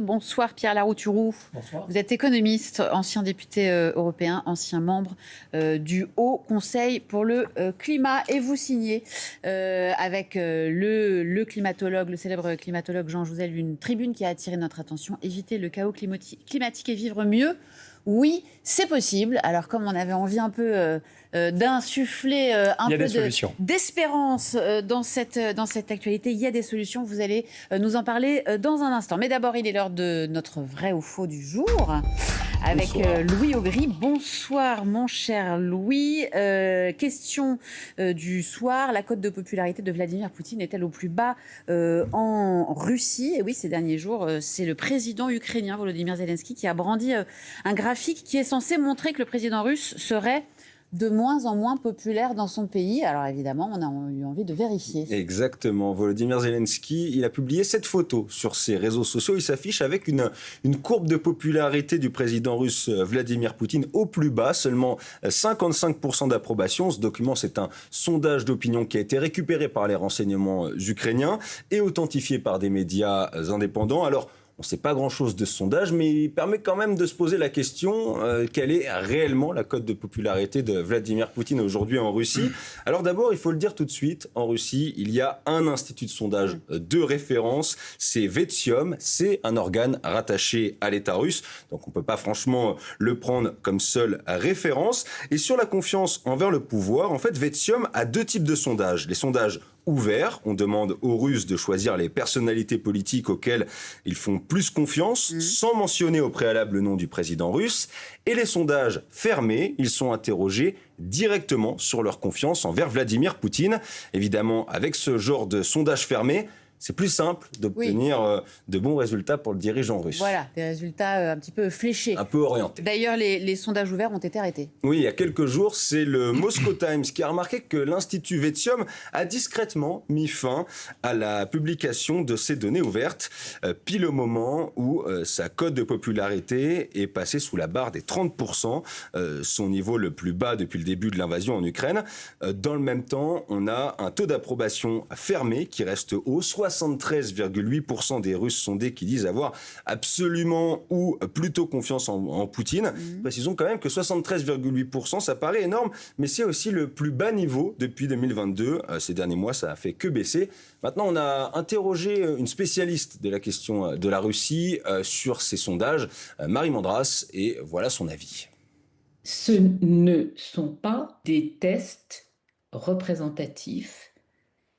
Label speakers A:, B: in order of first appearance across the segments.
A: Bonsoir Pierre Larouturou.
B: Bonsoir.
A: Vous êtes économiste, ancien député européen, ancien membre du Haut Conseil pour le climat. Et vous signez avec le climatologue, le célèbre climatologue Jean Jouzel, une tribune qui a attiré notre attention. Éviter le chaos climatique et vivre mieux. Oui, c'est possible. Alors comme on avait envie un peu d'insuffler un peu d'espérance dans cette actualité, il y a des solutions. Vous allez nous en parler dans un instant. Mais d'abord, il est l'heure de notre vrai ou faux du jour avec Louis Augry. Bonsoir mon cher Louis. Question du soir. La cote de popularité de Vladimir Poutine est-elle au plus bas en Russie? Et oui, ces derniers jours, c'est le président ukrainien Volodymyr Zelensky qui a brandi un graphique qui est censé montrer que le président russe serait de moins en moins populaire dans son pays. Alors évidemment, on a eu envie de vérifier.
B: Exactement. Volodymyr Zelensky, il a publié cette photo sur ses réseaux sociaux. Il s'affiche avec une courbe de popularité du président russe Vladimir Poutine au plus bas, seulement 55% d'approbation. Ce document, c'est un sondage d'opinion qui a été récupéré par les renseignements ukrainiens et authentifié par des médias indépendants. Alors, on ne sait pas grand-chose de ce sondage, mais il permet quand même de se poser la question quelle est réellement la cote de popularité de Vladimir Poutine aujourd'hui en Russie. Alors d'abord, il faut le dire tout de suite, en Russie, il y a un institut de sondage de référence, c'est Vetium, c'est un organe rattaché à l'État russe, donc on ne peut pas franchement le prendre comme seule référence. Et sur la confiance envers le pouvoir, en fait, Vetium a deux types de sondages. Les sondages ouverts, on demande aux Russes de choisir les personnalités politiques auxquelles ils font plus confiance, sans mentionner au préalable le nom du président russe. Et les sondages fermés, ils sont interrogés directement sur leur confiance envers Vladimir Poutine. Évidemment, avec ce genre de sondage fermé, c'est plus simple d'obtenir de bons résultats pour le dirigeant russe.
A: Voilà, des résultats un petit peu fléchés.
B: Un peu orientés.
A: D'ailleurs, les sondages ouverts ont été arrêtés.
B: Oui, il y a quelques jours, c'est le Moscow Times qui a remarqué que l'Institut Vetium a discrètement mis fin à la publication de ces données ouvertes, pile au moment où sa cote de popularité est passée sous la barre des 30%, son niveau le plus bas depuis le début de l'invasion en Ukraine. Dans le même temps, on a un taux d'approbation fermé qui reste haut, 73,8% des Russes sondés qui disent avoir absolument ou plutôt confiance en Poutine. Précisons quand même que 73,8%, ça paraît énorme, mais c'est aussi le plus bas niveau depuis 2022. Ces derniers mois, ça a fait que baisser. Maintenant, on a interrogé une spécialiste de la question de la Russie sur ces sondages, Marie Mandras, et voilà son avis.
C: Ce ne sont pas des tests représentatifs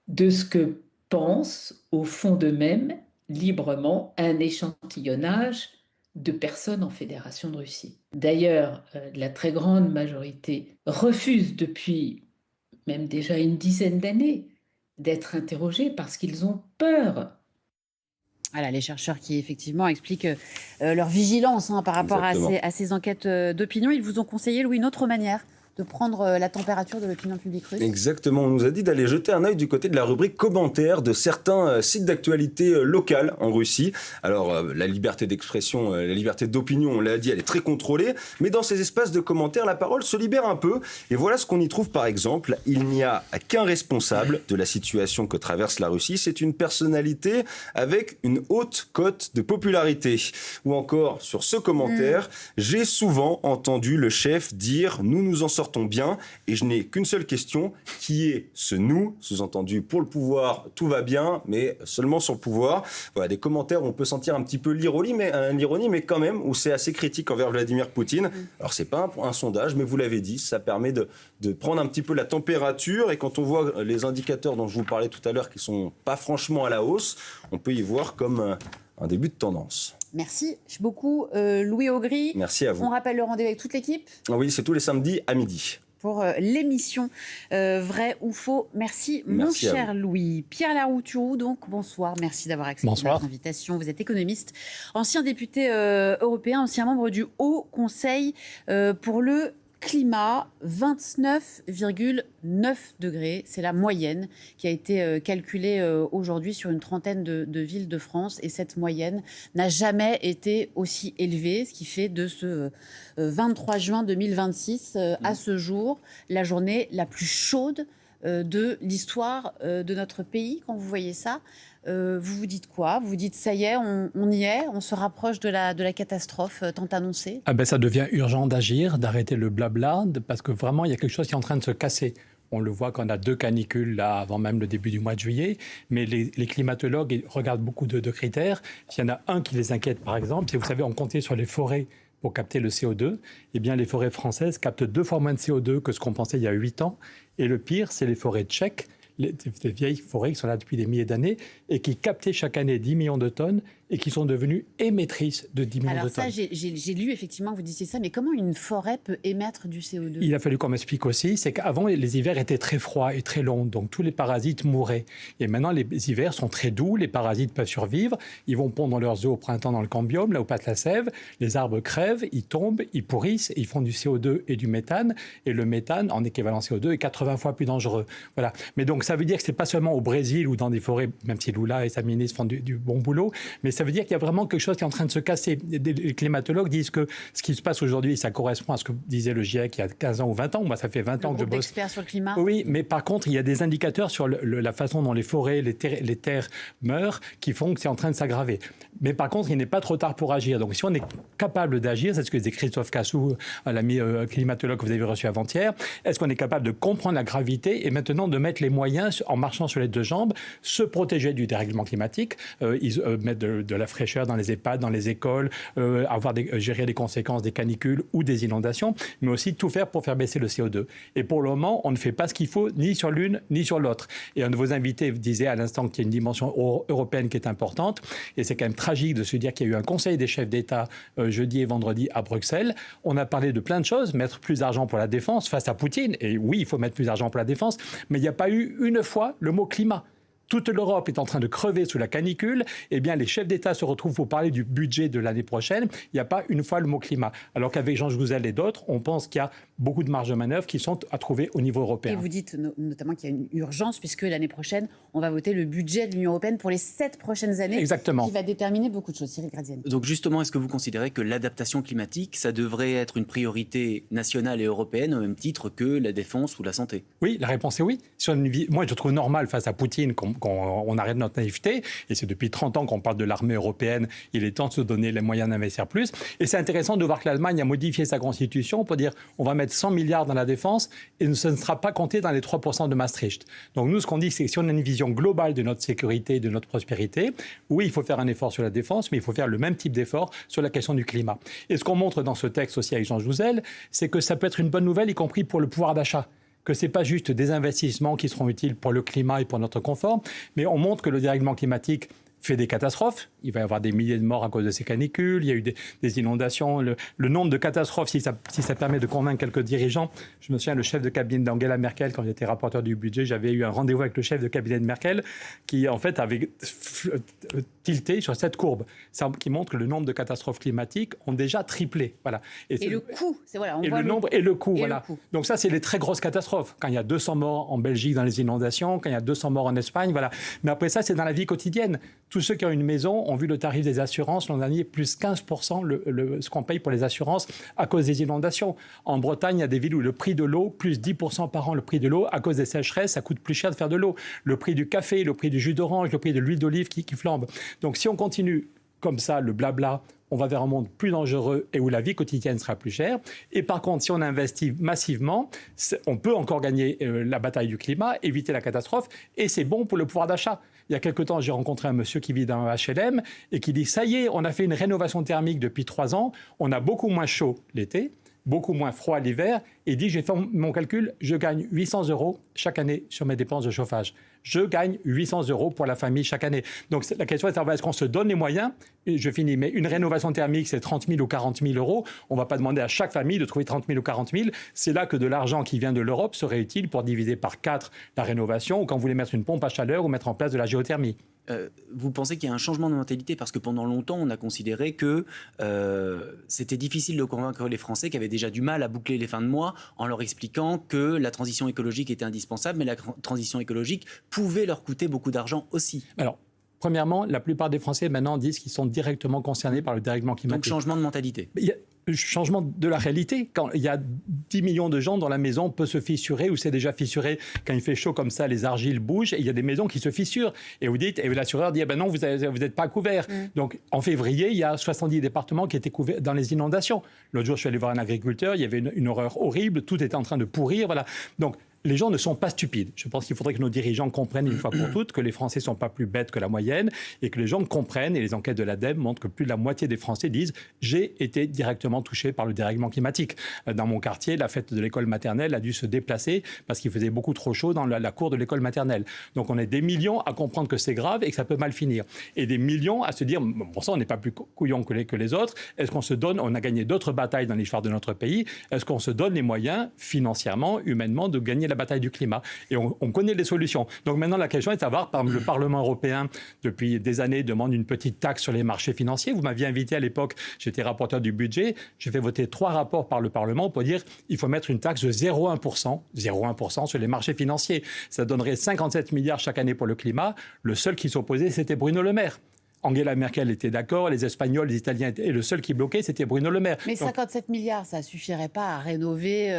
C: de ce que pense au fond d'eux-mêmes librement un échantillonnage de personnes en Fédération de Russie. D'ailleurs, la très grande majorité refuse depuis même déjà une dizaine d'années d'être interrogés parce qu'ils ont peur.
A: Voilà, les chercheurs qui effectivement expliquent leur vigilance par rapport à ces enquêtes d'opinion. Ils vous ont conseillé, Louis, une autre manière de prendre la température de l'opinion publique russe.
B: Exactement, on nous a dit d'aller jeter un œil du côté de la rubrique commentaires de certains sites d'actualité locales en Russie. Alors la liberté d'expression, la liberté d'opinion, on l'a dit, elle est très contrôlée, mais dans ces espaces de commentaires, la parole se libère un peu. Et voilà ce qu'on y trouve par exemple. Il n'y a qu'un responsable de la situation que traverse la Russie, c'est une personnalité avec une haute cote de popularité. Ou encore, sur ce commentaire, j'ai souvent entendu le chef dire « nous nous en sortons bien » et je n'ai qu'une seule question qui est ce « nous », sous-entendu pour le pouvoir, tout va bien, mais seulement sur le pouvoir. Voilà, des commentaires où on peut sentir un petit peu l'ironie, mais quand même, où c'est assez critique envers Vladimir Poutine. Alors c'est pas un sondage, mais vous l'avez dit, ça permet de prendre un petit peu la température, et quand on voit les indicateurs dont je vous parlais tout à l'heure qui sont pas franchement à la hausse, on peut y voir comme un début de tendance.
A: Merci beaucoup, Louis Augry.
B: Merci à vous.
A: On rappelle le rendez-vous avec toute l'équipe.
B: Oui, c'est tous les samedis à midi.
A: Pour l'émission Vrai ou Faux. Merci mon cher Louis. Pierre Larouturou, donc bonsoir. Merci d'avoir accepté notre invitation. Vous êtes économiste, ancien député européen, ancien membre du Haut Conseil pour le climat. 29,9 degrés, c'est la moyenne qui a été calculée aujourd'hui sur une trentaine de villes de France, et cette moyenne n'a jamais été aussi élevée, ce qui fait de ce 23 juin 2026 à ce jour la journée la plus chaude de l'histoire de notre pays quand vous voyez ça. Vous vous dites quoi? Vous vous dites ça y est, on y est, on se rapproche de la catastrophe tant annoncée?
D: Ah ben, ça devient urgent d'agir, d'arrêter le blabla, parce que vraiment, il y a quelque chose qui est en train de se casser. On le voit quand on a 2 canicules là, avant même le début du mois de juillet, mais les climatologues ils regardent beaucoup de critères. S'il y en a un qui les inquiète, par exemple, si vous savez, on comptait sur les forêts pour capter le CO2, eh bien les forêts françaises captent 2 fois moins de CO2 que ce qu'on pensait il y a 8 ans. Et le pire, c'est les forêts tchèques, les vieilles forêts qui sont là depuis des milliers d'années et qui captaient chaque année 10 millions de tonnes et qui sont devenues émettrices de 10 millions de tonnes.
A: Alors ça, j'ai lu effectivement, vous disiez ça, mais comment une forêt peut émettre du CO2?
D: Il a fallu qu'on m'explique aussi, c'est qu'avant, les hivers étaient très froids et très longs, donc tous les parasites mouraient. Et maintenant, les hivers sont très doux, les parasites peuvent survivre, ils vont pondre leurs œufs au printemps dans le cambium, là où passe la sève, les arbres crèvent, ils tombent, ils pourrissent, ils font du CO2 et du méthane, et le méthane, en équivalent CO2, est 80 fois plus dangereux. Voilà. Mais donc, ça veut dire que c'est pas seulement au Brésil ou dans des forêts, même si Lula et sa ministre font du bon boulot, mais ça veut dire qu'il y a vraiment quelque chose qui est en train de se casser. Les climatologues disent que ce qui se passe aujourd'hui, ça correspond à ce que disait le GIEC il y a 15 ans ou 20 ans. Moi, ça fait 20 ans que je bosse.
A: D'experts sur le climat.
D: Oui, mais par contre, il y a des indicateurs sur la façon dont les forêts, les terres meurent qui font que c'est en train de s'aggraver. Mais par contre, il n'est pas trop tard pour agir. Donc, si on est capable d'agir, c'est ce que disait Christophe Cassou, l'ami climatologue que vous avez reçu avant-hier, est-ce qu'on est capable de comprendre la gravité et maintenant de mettre les moyens en marchant sur les 2 jambes, se protéger du dérèglement climatique, mettre de la fraîcheur dans les EHPAD, dans les écoles, gérer les conséquences des canicules ou des inondations, mais aussi tout faire pour faire baisser le CO2. Et pour le moment, on ne fait pas ce qu'il faut, ni sur l'une, ni sur l'autre. Et un de vos invités disait à l'instant qu'il y a une dimension européenne qui est importante, et c'est quand même tragique de se dire qu'il y a eu un conseil des chefs d'État jeudi et vendredi à Bruxelles. On a parlé de plein de choses, mettre plus d'argent pour la défense face à Poutine, et oui, il faut mettre plus d'argent pour la défense, mais il n'y a pas eu une fois le mot climat. Toute l'Europe est en train de crever sous la canicule, eh bien les chefs d'État se retrouvent pour parler du budget de l'année prochaine. Il n'y a pas une fois le mot climat. Alors qu'avec Jean Jouzel et d'autres, on pense qu'il y a beaucoup de marges de manœuvre qui sont à trouver au niveau européen.
A: Et vous dites notamment qu'il y a une urgence, puisque l'année prochaine, on va voter le budget de l'Union européenne pour les 7 prochaines années.
D: Exactement.
A: Qui va déterminer beaucoup de choses. Cyril Graziani.
E: Donc justement, est-ce que vous considérez que l'adaptation climatique, ça devrait être une priorité nationale et européenne au même titre que la défense ou la santé?
D: Oui, la réponse est oui. Moi, je trouve normal face à Poutine qu'on arrête notre naïveté. Et c'est depuis 30 ans qu'on parle de l'armée européenne. Il est temps de se donner les moyens d'investir plus. Et c'est intéressant de voir que l'Allemagne a modifié sa constitution pour dire on va mettre 100 milliards dans la défense et ce ne sera pas compté dans les 3% de Maastricht. Donc nous, ce qu'on dit, c'est que si on a une vision globale de notre sécurité, de notre prospérité, oui, il faut faire un effort sur la défense, mais il faut faire le même type d'effort sur la question du climat. Et ce qu'on montre dans ce texte aussi avec Jean Jouzel, c'est que ça peut être une bonne nouvelle, y compris pour le pouvoir d'achat. Que ce n'est pas juste des investissements qui seront utiles pour le climat et pour notre confort, mais on montre que le dérèglement climatique fait des catastrophes. Il va y avoir des milliers de morts à cause de ces canicules. Il y a eu des inondations. Le nombre de catastrophes, si ça permet de convaincre quelques dirigeants. Je me souviens, le chef de cabinet d'Angela Merkel, quand j'étais rapporteur du budget, j'avais eu un rendez-vous avec le chef de cabinet de Merkel qui, en fait, avait tilté sur cette courbe, qui montre que le nombre de catastrophes climatiques ont déjà triplé. Voilà.
A: Et le coût, c'est voilà. On
D: et
A: voit
D: le nombre et le coût,
A: et
D: voilà.
A: le coût.
D: Donc ça, c'est les très grosses catastrophes. Quand il y a 200 morts en Belgique dans les inondations, quand il y a 200 morts en Espagne, voilà. Mais après ça, c'est dans la vie quotidienne. Tous ceux qui ont une maison ont vu le tarif des assurances l'an dernier plus 15% ce qu'on paye pour les assurances à cause des inondations. En Bretagne, il y a des villes où le prix de l'eau, plus 10% par an le prix de l'eau, à cause des sécheresses, ça coûte plus cher de faire de l'eau. Le prix du café, le prix du jus d'orange, le prix de l'huile d'olive qui flambe. Donc si on continue comme ça, le blabla, on va vers un monde plus dangereux et où la vie quotidienne sera plus chère. Et par contre, si on investit massivement, on peut encore gagner la bataille du climat, éviter la catastrophe, et c'est bon pour le pouvoir d'achat. Il y a quelque temps, j'ai rencontré un monsieur qui vit dans un HLM et qui dit « ça y est, on a fait une rénovation thermique depuis 3 ans, on a beaucoup moins chaud l'été, beaucoup moins froid l'hiver, et dit, j'ai fait mon calcul, je gagne 800 € chaque année sur mes dépenses de chauffage. Je gagne 800 € pour la famille chaque année. Donc la question est, est-ce qu'on se donne les moyens? Et je finis, mais une rénovation thermique, c'est 30 000 ou 40 000 €. On ne va pas demander à chaque famille de trouver 30 000 ou 40 000. C'est là que de l'argent qui vient de l'Europe serait utile pour diviser par 4 la rénovation, ou quand vous voulez mettre une pompe à chaleur ou mettre en place de la géothermie.
E: Vous pensez qu'il y a un changement de mentalité? Parce que pendant longtemps, on a considéré que c'était difficile de convaincre les Français qui avaient déjà du mal à boucler les fins de mois en leur expliquant que la transition écologique était indispensable, mais la transition écologique pouvait leur coûter beaucoup d'argent aussi.
D: Alors, Premièrement, la plupart des Français maintenant disent qu'ils sont directement concernés par le dérèglement climatique.
E: Donc changement de mentalité.
D: Il y a changement de la réalité. Quand il y a 10 millions de gens dont la maison peut se fissurer ou c'est déjà fissuré, quand il fait chaud comme ça, les argiles bougent et il y a des maisons qui se fissurent. Et vous dites, et l'assureur dit, non, vous n'êtes pas couvert. Donc en février, il y a 70 départements qui étaient couverts dans les inondations. L'autre jour, je suis allé voir un agriculteur, il y avait une horreur horrible, tout était en train de pourrir. Voilà. Donc les gens ne sont pas stupides. Je pense qu'il faudrait que nos dirigeants comprennent une fois pour toutes que les Français ne sont pas plus bêtes que la moyenne et que les gens comprennent, et les enquêtes de l'ADEME montrent que plus de la moitié des Français disent « j'ai été directement touché par le dérèglement climatique ». Dans mon quartier, la fête de l'école maternelle a dû se déplacer parce qu'il faisait beaucoup trop chaud dans la cour de l'école maternelle. Donc on est des millions à comprendre que c'est grave et que ça peut mal finir. Et des millions à se dire « bon ça, on n'est pas plus couillons que les autres. Est-ce qu'on se donne, on a gagné d'autres batailles dans l'histoire de notre pays, est-ce qu'on se donne les moyens financièrement, humainement, de gagner la bataille du climat ?» Et on connaît les solutions. Donc maintenant, la question est de savoir, par exemple, le Parlement européen, depuis des années, demande une petite taxe sur les marchés financiers. Vous m'aviez invité à l'époque, j'étais rapporteur du budget, j'ai fait voter 3 rapports par le Parlement pour dire qu'il faut mettre une taxe de 0,1% sur les marchés financiers. Ça donnerait 57 milliards chaque année pour le climat. Le seul qui s'opposait, c'était Bruno Le Maire. Angela Merkel était d'accord, les Espagnols, les Italiens étaient... Et le seul qui bloquait, c'était Bruno Le Maire.
A: Mais 57 milliards, ça ne suffirait pas à rénover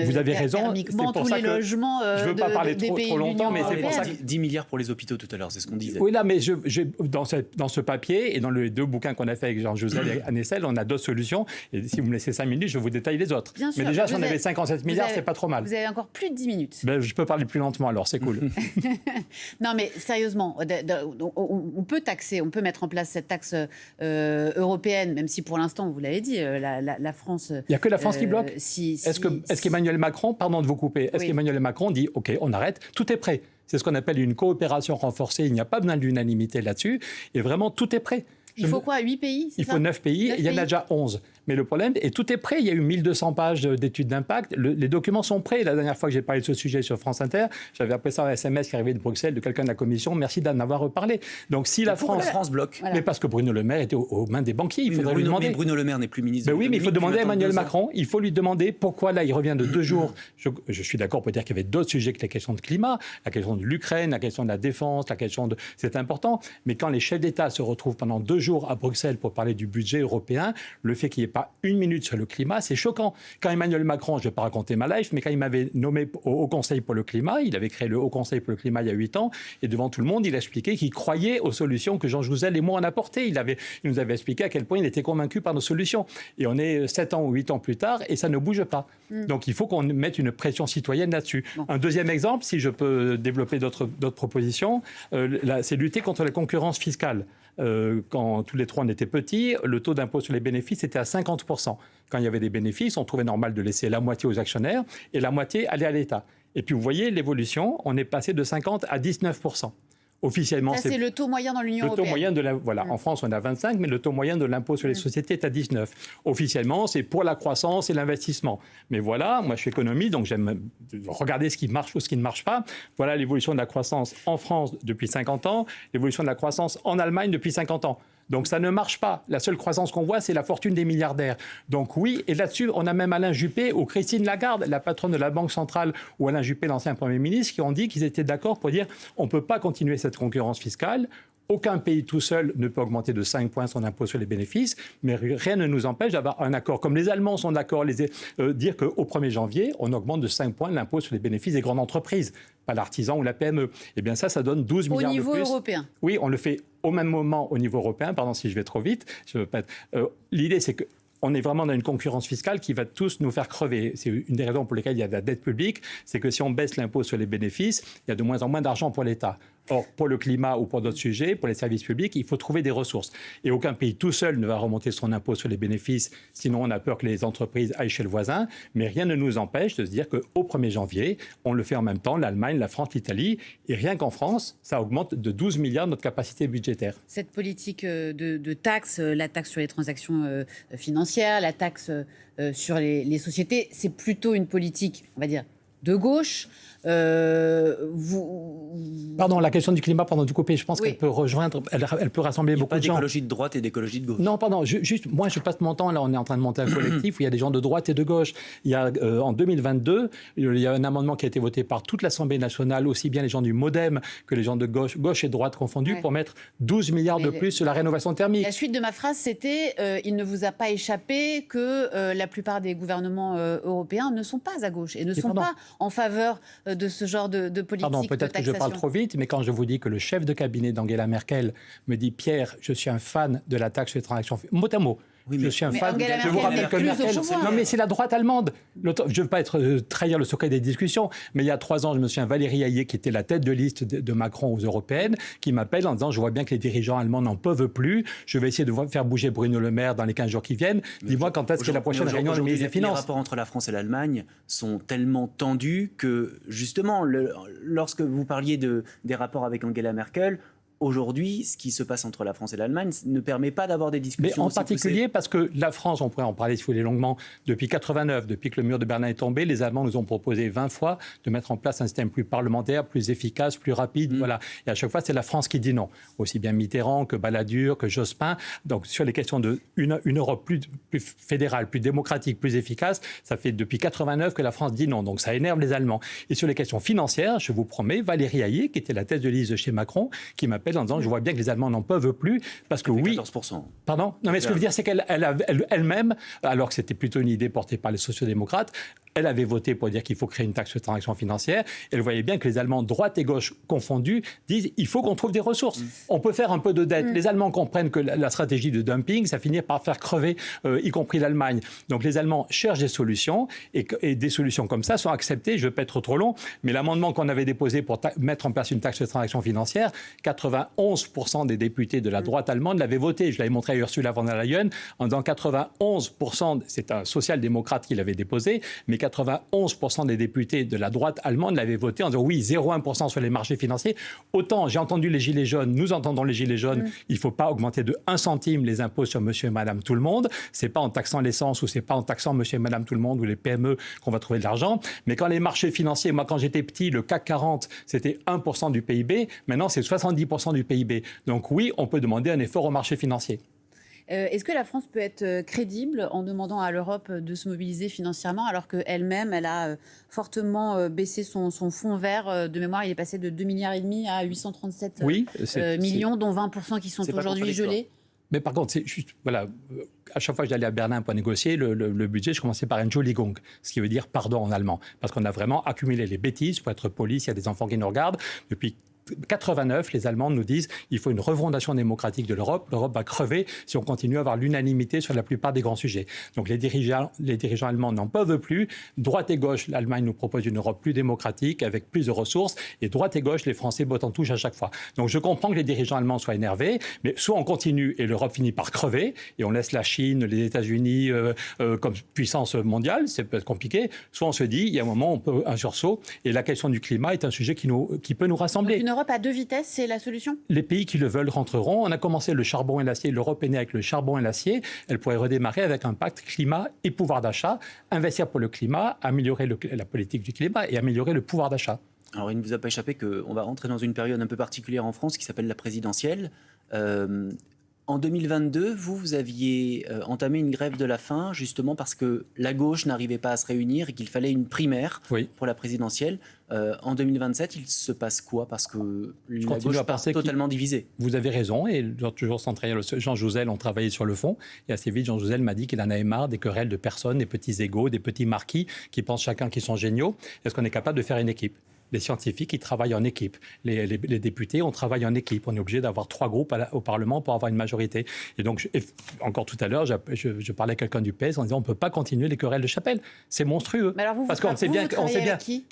D: vous avez raison,
A: thermiquement tous les logements
D: je ne veux pas parler
A: des pays
D: trop longtemps, mais c'est pour ça que...
E: 10 milliards pour les hôpitaux tout à l'heure, c'est ce qu'on disait.
D: Oui, là, mais dans ce papier et dans les 2 bouquins qu'on a fait avec Jean Jouzel et Anne Essel, on a d'autres solutions. Et si vous me laissez 5 minutes, je vous détaille les autres.
A: Bien sûr,
D: mais déjà, si on avait 57 milliards, c'est pas trop mal.
A: Vous avez encore plus de 10 minutes.
D: Je peux parler plus lentement alors, c'est cool.
A: Non, mais sérieusement, on peut taxer, on peut mettre en place cette taxe européenne, même si pour l'instant, vous l'avez dit, la France...
D: Il n'y a que la France qui bloque. Est-ce qu'Emmanuel Macron, pardon de vous couper, est-ce qu'Emmanuel Macron dit « OK, on arrête, tout est prêt ». C'est ce qu'on appelle une coopération renforcée, il n'y a pas besoin d'unanimité là-dessus, et vraiment, tout est prêt.
A: Il faut quoi, 8 pays?
D: Il faut 9 pays, il y en a déjà 11. Mais le problème, et tout est prêt, il y a eu 1200 pages d'études d'impact, les documents sont prêts. La dernière fois que j'ai parlé de ce sujet sur France Inter, j'avais après ça un SMS qui arrivait de Bruxelles de quelqu'un de la Commission, merci d'en avoir reparlé. Donc si la France
E: bloque.
D: Mais parce que Bruno Le Maire était aux mains des banquiers, il faudrait lui demander.
E: Mais Bruno Le Maire n'est plus ministre.
D: Oui, mais il faut demander à Emmanuel Macron, il faut lui demander pourquoi là il revient de 2 jours. Je suis d'accord pour dire qu'il y avait d'autres sujets que la question de climat, la question de l'Ukraine, la question de la défense, la question de... C'est important, mais quand les chefs d'État se retrouvent pendant 2 jours à Bruxelles pour parler du budget européen, le fait qu'il n'y ait pas une minute sur le climat, c'est choquant. Quand Emmanuel Macron, je ne vais pas raconter ma life, mais quand il m'avait nommé au Haut Conseil pour le climat, il avait créé le Haut Conseil pour le climat il y a 8 ans, et devant tout le monde, il a expliqué qu'il croyait aux solutions que Jean Jouzel et moi on apportaient. Il nous avait expliqué à quel point il était convaincu par nos solutions. Et on est 7 ans ou 8 ans plus tard, et ça ne bouge pas. Donc il faut qu'on mette une pression citoyenne là-dessus. Bon. Un deuxième exemple, si je peux développer d'autres propositions, c'est lutter contre la concurrence fiscale. Quand tous les 3 on était petits, le taux d'impôt sur les bénéfices était à 50%. Quand il y avait des bénéfices, on trouvait normal de laisser la moitié aux actionnaires et la moitié aller à l'État. Et puis vous voyez l'évolution, on est passé de 50 à 19%. Officiellement,
A: ça, c'est le taux moyen dans l'Union européenne.
D: Le taux moyen voilà. En France, on a 25, mais le taux moyen de l'impôt sur les sociétés est à 19. Officiellement, c'est pour la croissance et l'investissement. Mais voilà, moi, je suis économiste, donc j'aime regarder ce qui marche ou ce qui ne marche pas. Voilà l'évolution de la croissance en France depuis 50 ans, l'évolution de la croissance en Allemagne depuis 50 ans. Donc ça ne marche pas. La seule croissance qu'on voit, c'est la fortune des milliardaires. Donc oui, et là-dessus, on a même Alain Juppé ou Christine Lagarde, la patronne de la Banque centrale, ou Alain Juppé, l'ancien Premier ministre, qui ont dit qu'ils étaient d'accord pour dire on ne peut pas continuer cette concurrence fiscale. Aucun pays tout seul ne peut augmenter de 5 points son impôt sur les bénéfices, mais rien ne nous empêche d'avoir un accord. Comme les Allemands sont d'accord, dire qu'au 1er janvier, on augmente de 5 points l'impôt sur les bénéfices des grandes entreprises, pas l'artisan ou la PME. Eh bien ça donne 12 milliards de plus.
A: Au niveau européen.
D: Oui, on le fait au même moment au niveau européen. Pardon si je vais trop vite. L'idée, c'est que on est vraiment dans une concurrence fiscale qui va tous nous faire crever. C'est une des raisons pour lesquelles il y a de la dette publique, c'est que si on baisse l'impôt sur les bénéfices, il y a de moins en moins d'argent pour l'État. Or, pour le climat ou pour d'autres sujets, pour les services publics, il faut trouver des ressources. Et aucun pays tout seul ne va remonter son impôt sur les bénéfices, sinon on a peur que les entreprises aillent chez le voisin. Mais rien ne nous empêche de se dire qu'au 1er janvier, on le fait en même temps, l'Allemagne, la France, l'Italie. Et rien qu'en France, ça augmente de 12 milliards notre capacité budgétaire.
A: Cette politique de taxes, la taxe sur les transactions financières, la taxe sur les sociétés, c'est plutôt une politique, on va dire, de gauche.
D: Pardon, la question du climat, pendant du coupé, je pense
A: Oui.
D: qu'elle peut rejoindre, elle peut rassembler
E: Il n'y a
D: beaucoup
E: pas
D: de gens.
E: d'écologie de droite et d'écologie de gauche.
D: Non, pardon, juste, moi je passe mon temps, là on est en train de monter un collectif où il y a des gens de droite et de gauche. Il y a, en 2022, il y a un amendement qui a été voté par toute l'Assemblée nationale, aussi bien les gens du MoDem que les gens de gauche et droite confondus,
A: Ouais.
D: pour mettre 12 milliards de
A: Mais
D: plus sur la rénovation thermique.
A: La suite de ma phrase, c'était il ne vous a pas échappé que la plupart des gouvernements européens ne sont pas à gauche et ne sont pas en faveur de ce genre de politique
D: Pardon,
A: de
D: peut-être que je
A: taxation.
D: parle trop vite, mais quand je vous dis que le chef de cabinet d'Angela Merkel me dit « Pierre, je suis un fan de la taxe sur les transactions financières », mot à mot.
E: Oui,
D: Je suis un
A: mais
D: fan.
A: Angela
D: Je vous
A: Merkel
D: rappelle
A: n'est
D: que
A: plus au
D: Merkel.
A: pouvoir.
D: Non, mais c'est la droite allemande. Je ne veux pas trahir le secret des discussions, mais il y a 3 ans, je me souviens Valérie Hayek, qui était la tête de liste de Macron aux européennes, qui m'appelle en disant je vois bien que les dirigeants allemands n'en peuvent plus. Je vais essayer de faire bouger Bruno Le Maire dans les 15 jours qui viennent. Dis-moi quand est-ce qu'est la prochaine réunion du ministre des Finances.
E: Les rapports entre la France et l'Allemagne sont tellement tendus que, justement, lorsque vous parliez des rapports avec Angela Merkel, aujourd'hui, ce qui se passe entre la France et l'Allemagne ne permet pas d'avoir des discussions.
D: Mais en
E: aussi
D: particulier
E: poussées.
D: parce que la France, on pourrait en parler si vous voulez longuement, depuis 89, depuis que le mur de Berlin est tombé, les Allemands nous ont proposé 20 fois de mettre en place un système plus parlementaire, plus efficace, plus rapide. Voilà. Et à chaque fois, c'est la France qui dit non. Aussi bien Mitterrand que Balladur, que Jospin. Donc sur les questions d'une Europe plus fédérale, plus démocratique, plus efficace, ça fait depuis 89 que la France dit non. Donc ça énerve les Allemands. Et sur les questions financières, je vous promets, Valérie Hayek, qui était la tête de liste de chez Macron, qui m'appelle en disant je vois bien que les Allemands n'en peuvent plus parce que oui.
E: 14%.
D: Pardon. Non, mais ce que je veux dire, c'est qu'elle-même, alors que c'était plutôt une idée portée par les sociodémocrates, elle avait voté pour dire qu'il faut créer une taxe sur les transactions financières. Elle voyait bien que les Allemands, droite et gauche confondus, disent il faut qu'on trouve des ressources. On peut faire un peu de dette. Les Allemands comprennent que la stratégie de dumping, ça finit par faire crever, y compris l'Allemagne. Donc les Allemands cherchent des solutions et des solutions comme ça sont acceptées. Je ne vais pas être trop long, mais l'amendement qu'on avait déposé pour mettre en place une taxe sur les transactions financières, 91% des députés de la droite allemande l'avaient voté. Je l'avais montré à Ursula von der Leyen en disant 91%, c'est un social-démocrate qui l'avait déposé, mais 91% des députés de la droite allemande l'avaient voté en disant oui, 0,1% sur les marchés financiers. Autant, j'ai entendu les Gilets jaunes, nous entendons les Gilets jaunes, il ne faut pas augmenter de 1 centime les impôts sur monsieur et madame tout le monde. Ce n'est pas en taxant l'essence ou ce n'est pas en taxant monsieur et madame tout le monde ou les PME qu'on va trouver de l'argent. Mais quand les marchés financiers, moi quand j'étais petit, le CAC 40, c'était 1% du PIB. Maintenant, c'est 70% du PIB. Donc oui, on peut demander un effort au marché financier.
A: Est-ce que la France peut être crédible en demandant à l'Europe de se mobiliser financièrement alors qu'elle-même, elle a fortement baissé son fonds vert de mémoire? Il est passé de 2,5 milliards à 837 millions, dont 20% qui sont aujourd'hui gelés.
D: Mais par contre, c'est juste, voilà, à chaque fois que j'allais à Berlin pour négocier le budget, je commençais par Entschuldigung, ce qui veut dire pardon en allemand. Parce qu'on a vraiment accumulé les bêtises, pour être poli, s'il y a des enfants qui nous regardent, depuis 89, les Allemands nous disent il faut une refondation démocratique de l'Europe. L'Europe va crever si on continue à avoir l'unanimité sur la plupart des grands sujets. Donc les dirigeants allemands n'en peuvent plus. Droite et gauche, l'Allemagne nous propose une Europe plus démocratique, avec plus de ressources. Et droite et gauche, les Français bottent en touche à chaque fois. Donc je comprends que les dirigeants allemands soient énervés, mais soit on continue et l'Europe finit par crever, et on laisse la Chine, les États-Unis comme puissance mondiale, c'est peut-être compliqué, soit on se dit il y a un moment, on peut un sursaut. Et la question du climat est un sujet qui peut nous rassembler.
A: Donc, Europe à 2 vitesses, c'est la solution?
D: Les pays qui le veulent rentreront. On a commencé le charbon et l'acier. L'Europe est née avec le charbon et l'acier. Elle pourrait redémarrer avec un pacte climat et pouvoir d'achat. Investir pour le climat, améliorer la politique du climat et améliorer le pouvoir d'achat.
E: Alors, il ne vous a pas échappé qu'on va rentrer dans une période un peu particulière en France qui s'appelle la présidentielle. En 2022, vous aviez entamé une grève de la faim justement parce que la gauche n'arrivait pas à se réunir et qu'il fallait une primaire pour la présidentielle. En 2027, il se passe quoi? Parce que la gauche part totalement divisée.
D: Vous avez raison, et toujours sans trahir Jean Jouzel, on travaillait sur le fond, et assez vite, Jean Jouzel m'a dit qu'il en avait marre des querelles de personnes, des petits égos, des petits marquis qui pensent chacun qu'ils sont géniaux. Est-ce qu'on est capable de faire une équipe? Les scientifiques, ils travaillent en équipe. Les députés, on travaille en équipe. On est obligé d'avoir 3 groupes au Parlement pour avoir une majorité. Et donc, encore tout à l'heure, je parlais à quelqu'un du PS en disant on ne peut pas continuer les querelles de chapelle. C'est monstrueux.
A: Mais alors
D: parce qu'on sait bien,
A: avec qui?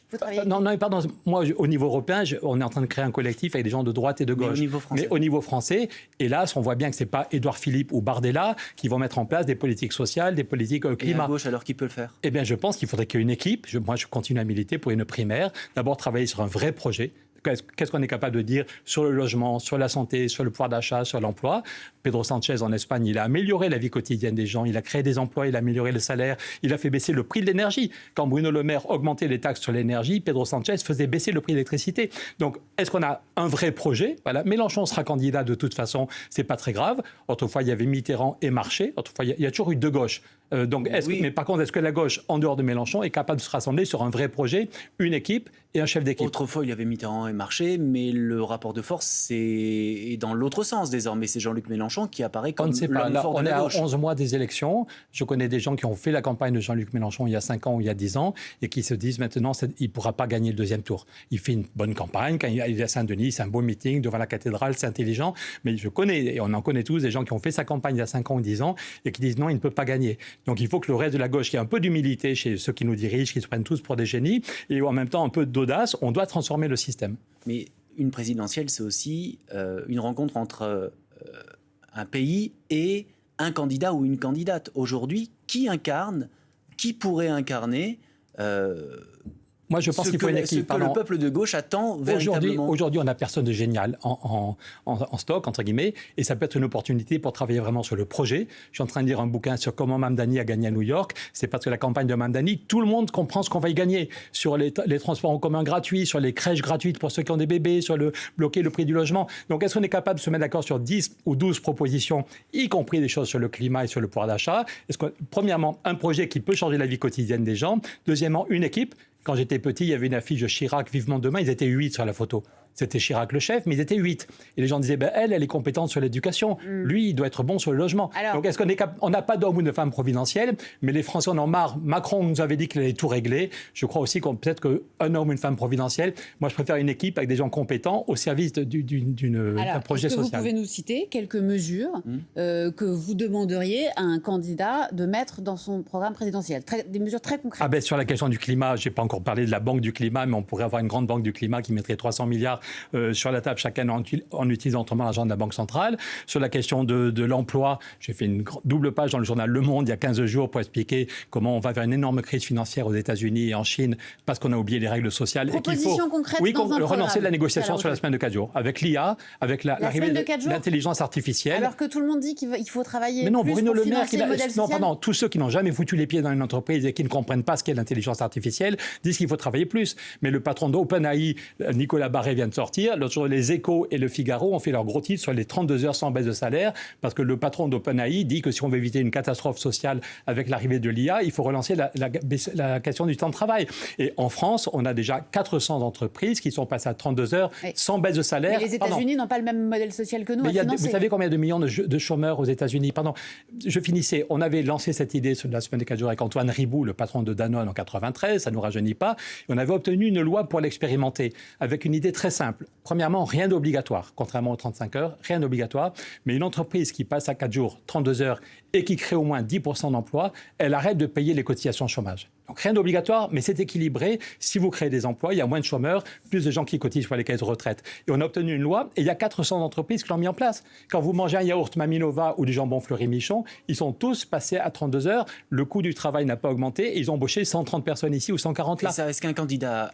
D: Non, pardon. Moi, au niveau européen, on est en train de créer un collectif avec des gens de droite et de gauche. Mais au niveau français, hélas, on voit bien que c'est pas Édouard Philippe ou Bardella qui vont mettre en place des politiques sociales, des politiques climat.
E: Et à gauche, alors qui peut le faire?
D: Eh bien, je pense qu'il faudrait qu'il y ait une équipe. Moi, je continue à militer pour une primaire. D'abord, travailler sur un vrai projet qu'est-ce qu'on est capable de dire sur le logement, sur la santé, sur le pouvoir d'achat, sur l'emploi. Pedro Sanchez en Espagne, il a amélioré la vie quotidienne des gens, il a créé des emplois, il a amélioré le salaire, il a fait baisser le prix de l'énergie. Quand Bruno Le Maire augmentait les taxes sur l'énergie, Pedro Sanchez faisait baisser le prix de l'électricité. Donc, est-ce qu'on a un vrai projet? Voilà. Mélenchon sera candidat de toute façon, c'est pas très grave. Autrefois, il y avait Mitterrand et Marché. Autrefois, il y a toujours eu deux gauches. Mais par contre, est-ce que la gauche, en dehors de Mélenchon, est capable de se rassembler sur un vrai projet, une équipe et un chef d'équipe?
E: Autrefois, il y avait Mitterrand et Marché, mais le rapport de force est dans l'autre sens désormais. C'est Jean-Luc Mélenchon qui apparaît comme l'homme fort de la gauche.
D: On est à 11 mois des élections. Je connais des gens qui ont fait la campagne de Jean-Luc Mélenchon il y a 5 ans ou il y a 10 ans et qui se disent maintenant il ne pourra pas gagner le deuxième tour. Il fait une bonne campagne. Quand il est à Saint-Denis, c'est un beau meeting devant la cathédrale, c'est intelligent. Mais je connais, et on en connaît tous, des gens qui ont fait sa campagne il y a 5 ans ou 10 ans et qui disent non, il ne peut pas gagner. Donc il faut que le reste de la gauche, qui a un peu d'humilité chez ceux qui nous dirigent, qui se prennent tous pour des génies, et en même temps un peu d'audace, on doit transformer le système.
E: Mais une présidentielle, c'est aussi une rencontre entre un pays et un candidat ou une candidate. Aujourd'hui, qui pourrait incarner
D: moi, je pense qu'il faut une équipe.
E: Ce que le peuple de gauche attend véritablement.
D: Aujourd'hui, on n'a personne de génial en stock, entre guillemets, et ça peut être une opportunité pour travailler vraiment sur le projet. Je suis en train de lire un bouquin sur comment Mamdani a gagné à New York. C'est parce que la campagne de Mamdani, tout le monde comprend ce qu'on va y gagner. Sur les transports en commun gratuits, sur les crèches gratuites pour ceux qui ont des bébés, sur bloquer le prix du logement. Donc, est-ce qu'on est capable de se mettre d'accord sur 10 ou 12 propositions, y compris des choses sur le climat et sur le pouvoir d'achat? Premièrement, un projet qui peut changer la vie quotidienne des gens. Deuxièmement, une équipe. Quand j'étais petit, il y avait une affiche de Chirac, Vivement demain, ils étaient 8 sur la photo. C'était Chirac le chef, mais ils étaient 8. Et les gens disaient, elle est compétente sur l'éducation. Lui, il doit être bon sur le logement. Alors, donc, est-ce qu'on est on n'a pas d'homme ou de femme providentielle, mais les Français en ont marre. Macron nous avait dit qu'il allait tout régler. Je crois aussi peut-être qu'un homme ou une femme providentielle, moi, je préfère une équipe avec des gens compétents au service d'un projet social.
A: Vous pouvez nous citer quelques mesures que vous demanderiez à un candidat de mettre dans son programme présidentiel? Des mesures très concrètes.
D: Sur la question du climat, je n'ai pas encore parlé de la banque du climat, mais on pourrait avoir une grande banque du climat qui mettrait 300 milliards sur la table chaque année en utilisant autrement l'argent de la Banque centrale. Sur la question de l'emploi, j'ai fait une double page dans le journal Le Monde il y a 15 jours pour expliquer comment on va vers une énorme crise financière aux États-Unis et en Chine parce qu'on a oublié les règles sociales.
A: Proposition concrète dans un
D: relancer
A: programme.
D: la négociation sur la semaine de 4 jours avec l'IA, avec l'arrivée de l'intelligence artificielle.
A: Alors que tout le monde dit qu'il faut travailler
D: mais non,
A: plus
D: Bruno
A: pour
D: Le Maire,
A: financer le modèle social.
D: tous ceux qui n'ont jamais foutu les pieds dans une entreprise et qui ne comprennent pas ce qu'est l'intelligence artificielle disent qu'il faut travailler plus. Mais le patron d'OpenAI, Nicolas Barré, vient de sortir. L'autre jour, les Échos et le Figaro ont fait leur gros titre sur les 32 heures sans baisse de salaire parce que le patron d'OpenAI dit que si on veut éviter une catastrophe sociale avec l'arrivée de l'IA, il faut relancer la question du temps de travail. Et en France, on a déjà 400 entreprises qui sont passées à 32 heures sans baisse de salaire.
A: Mais les États-Unis n'ont pas le même modèle social que nous.
D: Vous savez combien de millions de chômeurs aux États-Unis? Pardon, je finissais. On avait lancé cette idée sur la semaine des 4 jours avec Antoine Riboud, le patron de Danone en 93, ça ne nous rajeunit pas. Et on avait obtenu une loi pour l'expérimenter avec une idée très simple. Premièrement, rien d'obligatoire, contrairement aux 35 heures, rien d'obligatoire. Mais une entreprise qui passe à 4 jours, 32 heures et qui crée au moins 10% d'emplois, elle arrête de payer les cotisations chômage. Donc rien d'obligatoire, mais c'est équilibré. Si vous créez des emplois, il y a moins de chômeurs, plus de gens qui cotisent pour les caisses de retraite. Et on a obtenu une loi, et il y a 400 entreprises qui l'ont mis en place. Quand vous mangez un yaourt Maminova ou du jambon Fleury-Michon, ils sont tous passés à 32 heures. Le coût du travail n'a pas augmenté. Et ils ont embauché 130 personnes ici ou 140 là.
E: Est-ce qu'un candidat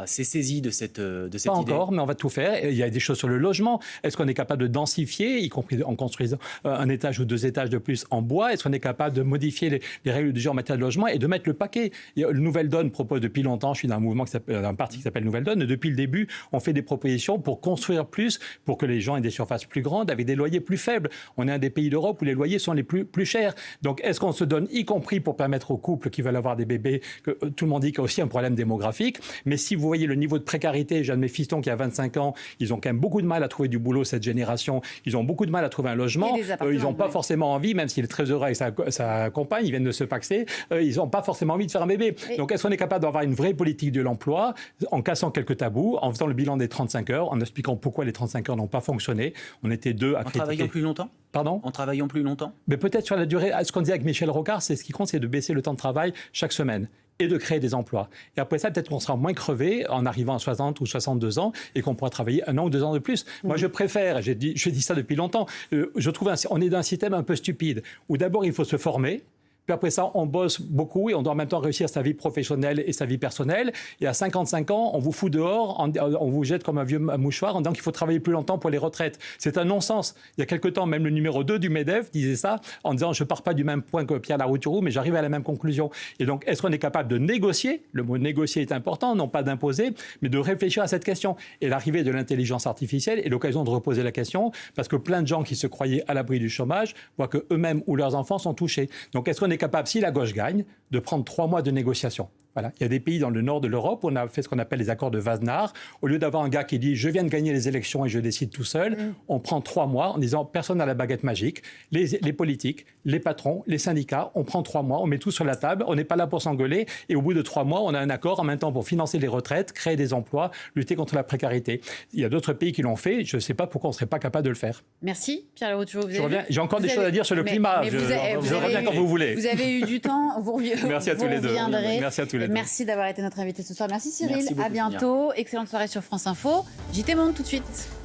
E: s'est saisi de cette idée?
D: Pas encore, mais on va tout faire. Il y a des choses sur le logement. Est-ce qu'on est capable de densifier, y compris en construisant un étage ou 2 étages de plus en bois? Est-ce qu'on est capable de modifier les règles du genre en matière de logement et de mettre le paquet? Le Nouvelle Donne propose depuis longtemps, je suis dans un parti qui s'appelle Nouvelle Donne, et depuis le début, on fait des propositions pour construire plus, pour que les gens aient des surfaces plus grandes, avec des loyers plus faibles. On est un des pays d'Europe où les loyers sont les plus chers. Donc, est-ce qu'on se donne, y compris pour permettre aux couples qui veulent avoir des bébés, que tout le monde dit qu'il y a aussi un problème démographique, mais si vous voyez le niveau de précarité, j'ai un de mes fistons qui a 25 ans, ils ont quand même beaucoup de mal à trouver du boulot, cette génération, ils ont beaucoup de mal à trouver un logement, ils n'ont pas forcément envie, même s'il est très heureux avec sa compagne, ils viennent de se paxer, ils n'ont pas forcément envie de faire un bébé. Donc, est-ce qu'on est capable d'avoir une vraie politique de l'emploi en cassant quelques tabous, en faisant le bilan des 35 heures, en expliquant pourquoi les 35 heures n'ont pas fonctionné? On était 2 à critiquer.
E: En travaillant plus longtemps?
D: Pardon?
E: En travaillant plus longtemps?
D: Mais peut-être sur la durée. Ce qu'on disait avec Michel Rocard, c'est ce qui compte, c'est de baisser le temps de travail chaque semaine et de créer des emplois. Et après ça, peut-être qu'on sera moins crevé en arrivant à 60 ou 62 ans et qu'on pourra travailler 1 an ou 2 ans de plus. Moi, je préfère, je dis ça depuis longtemps, je trouve on est dans un système un peu stupide où d'abord, il faut se former Puis après ça, on bosse beaucoup et on doit en même temps réussir sa vie professionnelle et sa vie personnelle. Et à 55 ans, on vous fout dehors, on vous jette comme un vieux mouchoir en disant qu'il faut travailler plus longtemps pour les retraites. C'est un non-sens. Il y a quelque temps, même le numéro 2 du MEDEF disait ça en disant je ne pars pas du même point que Pierre Larouturou, mais j'arrive à la même conclusion. Et donc, est-ce qu'on est capable de négocier? Le mot négocier est important, non pas d'imposer, mais de réfléchir à cette question. Et l'arrivée de l'intelligence artificielle est l'occasion de reposer la question, parce que plein de gens qui se croyaient à l'abri du chômage voient qu'eux-mêmes ou leurs enfants sont touchés. Donc, est-ce qu'on est capable, si la gauche gagne, de prendre 3 mois de négociation? Voilà. Il y a des pays dans le nord de l'Europe où on a fait ce qu'on appelle les accords de Wassenaar. Au lieu d'avoir un gars qui dit « je viens de gagner les élections et je décide tout seul », on prend 3 mois en disant « personne n'a la baguette magique ». Les politiques, les patrons, les syndicats, on prend 3 mois, on met tout sur la table, on n'est pas là pour s'engueuler. Et au bout de 3 mois, on a un accord en même temps pour financer les retraites, créer des emplois, lutter contre la précarité. Il y a d'autres pays qui l'ont fait. Je ne sais pas pourquoi on ne serait pas capable de le faire.
A: Merci, Pierre Larouturou.
D: J'ai encore des choses à dire sur le climat. Je reviens quand vous voulez.
A: Vous avez eu du temps.
D: Merci à tous les deux. Merci à tous les deux.
A: Merci d'avoir été notre invité ce soir. Merci Cyril.
E: Merci beaucoup,
A: à bientôt. Excellente soirée sur France Info. JT Monde tout de suite.